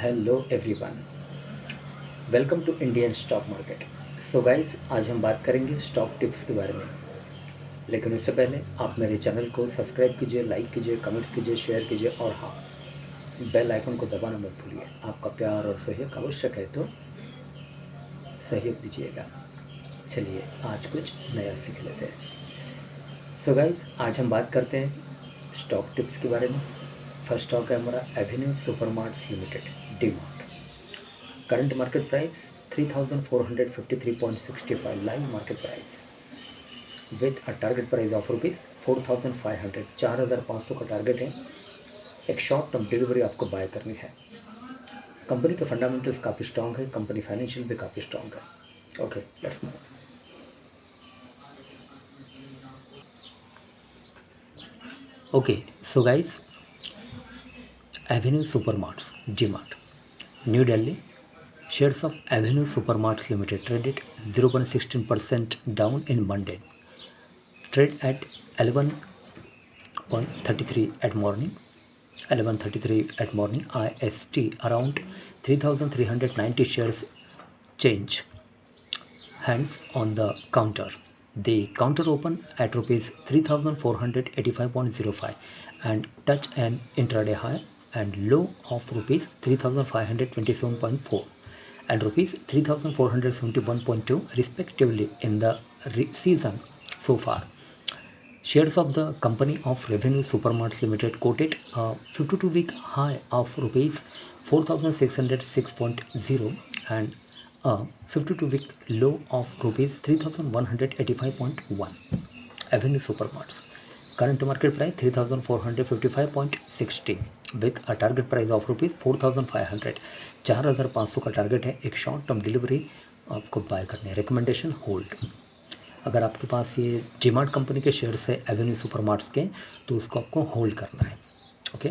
Hello everyone, welcome to Indian stock market. So guys, आज हम बात करेंगे स्टॉक टिप्स के बारे में। लेकिन उससे पहले आप मेरे चैनल को सब्सक्राइब कीजिए, लाइक कीजिए, कमेंट्स कीजिए, शेयर कीजिए और हाँ, बेल आइकन को दबाना मत भूलिए। आपका प्यार और सहयोग आवश्यक है, तो सहयोग दीजिएगा। चलिए आज कुछ नया सीख लेते हैं। सो गाइस, आज हम बात करते हैं स्टॉक टिप्स के बारे में। फर्स्ट स्टॉक है हमारा Avenue Supermarts limited, D-Mart. Current market price 3453.65 live market price with a target price of rupees 4500। 4500 का टारगेट है। एक शॉर्ट टर्म डिलीवरी आपको बाय करनी है। कंपनी के फंडामेंटल्स काफ़ी स्ट्रॉन्ग है, कंपनी फाइनेंशियल भी काफ़ी स्ट्रॉन्ग है। Okay, let's move. Okay, so guys, Avenue Supermarts, D-Mart, new Delhi. Shares of Avenue Supermarts Limited traded 0.16% down in Monday. Trade at 11.33 at morning. 11:33 at morning IST. Around 3,390 shares change hands on the counter. The counter opened at rupees 3,485.05 and touched an intraday high and low of rupees 3,527.4 and rupees 3,471.2 respectively in the season so far. Shares of the company of Revenue Supermarts Limited quoted a 52-week high of rupees 4,606.0 and a 52-week low of rupees 3,185.1. Avenue Supermarts. Current market price 3,455.60 with a target price of rupees 4,500। 4,500 का target है। एक short term delivery आपको bye करनी है। Recommendation hold. अगर आपके पास ये D-Mart company के शेयर्स है एवेन्यू सुपरमार्ट्स के, तो उसको आपको होल्ड करना है। Okay,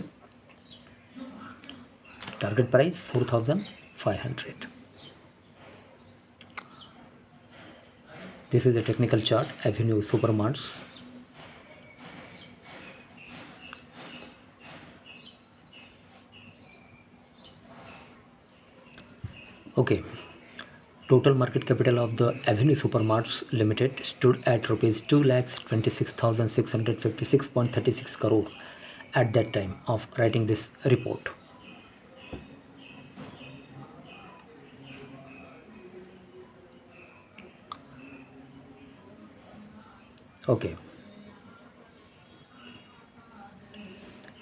target price 4,500। This is the technical chart Avenue Supermarts. Okay, total market capital of the Avenue Supermarts Limited stood at rupees 2,26,656.36 crore at that time of writing this report. Okay,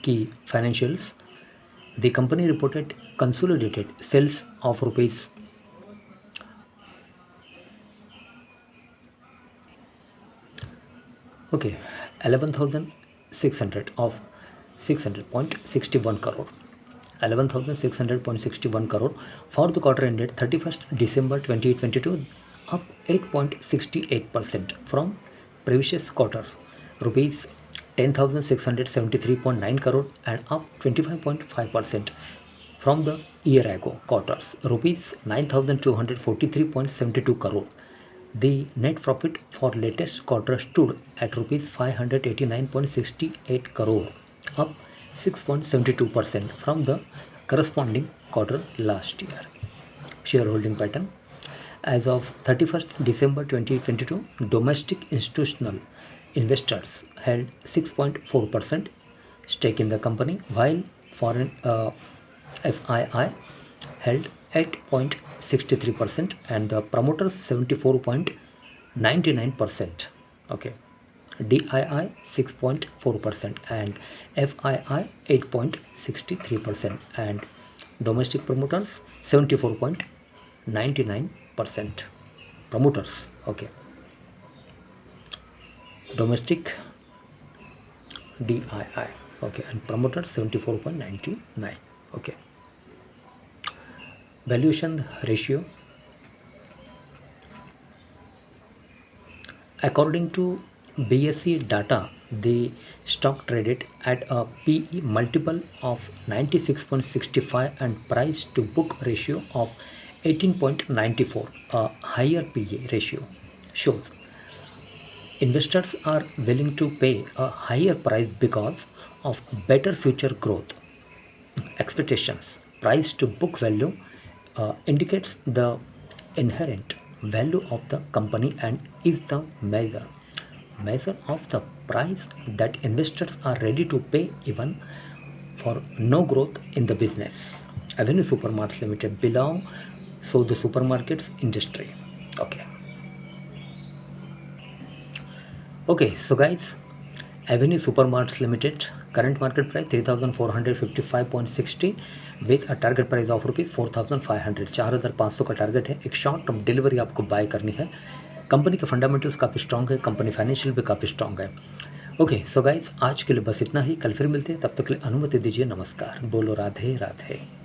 key financials. The company reported consolidated sales of rupees 11,600 of 600.61 crore. 11,600.61 crore for the quarter ended 31st December 2022, up 8.68% from previous quarter. Rupees 10,673.9 crore and up 25.5% from the year ago quarters. Rupees 9,243.72 crore. The net profit for latest quarter stood at rupees 589.68 crore, up 6.72% from the corresponding quarter last year. Shareholding pattern. As of 31st December 2022, domestic institutional investors held 6.4% stake in the company, while foreign FII held 8.63% and the promoters 74.99%. Okay, DII 6.4% and FII 8.63% and domestic promoters 74.99%. Promoters, okay, domestic DII, okay, and promoter 74.99. Okay, valuation ratio. According to BSE data, the stock traded at a PE multiple of 96.65 and price to book ratio of 18.94. A higher PE ratio shows investors are willing to pay a higher price because of better future growth expectations price to book value indicates the inherent value of the company and is the measure of the price that investors are ready to pay even for no growth in the business. Avenue Supermarts Limited belong so the supermarkets industry. Okay, so guys, Avenue Supermarts Limited current market price 3455.60 with a target price of rupees 4500, 4500 का target है। एक short term delivery आपको bye करनी है। Company के fundamentals काफ़ी strong है, company financial भी काफ़ी स्ट्रॉन्ग है। ओके सो गाइज, आज के लिए बस इतना ही। कल फिर मिलते हैं, तब तक के लिए अनुमति दीजिए। नमस्कार। बोलो राधे राधे।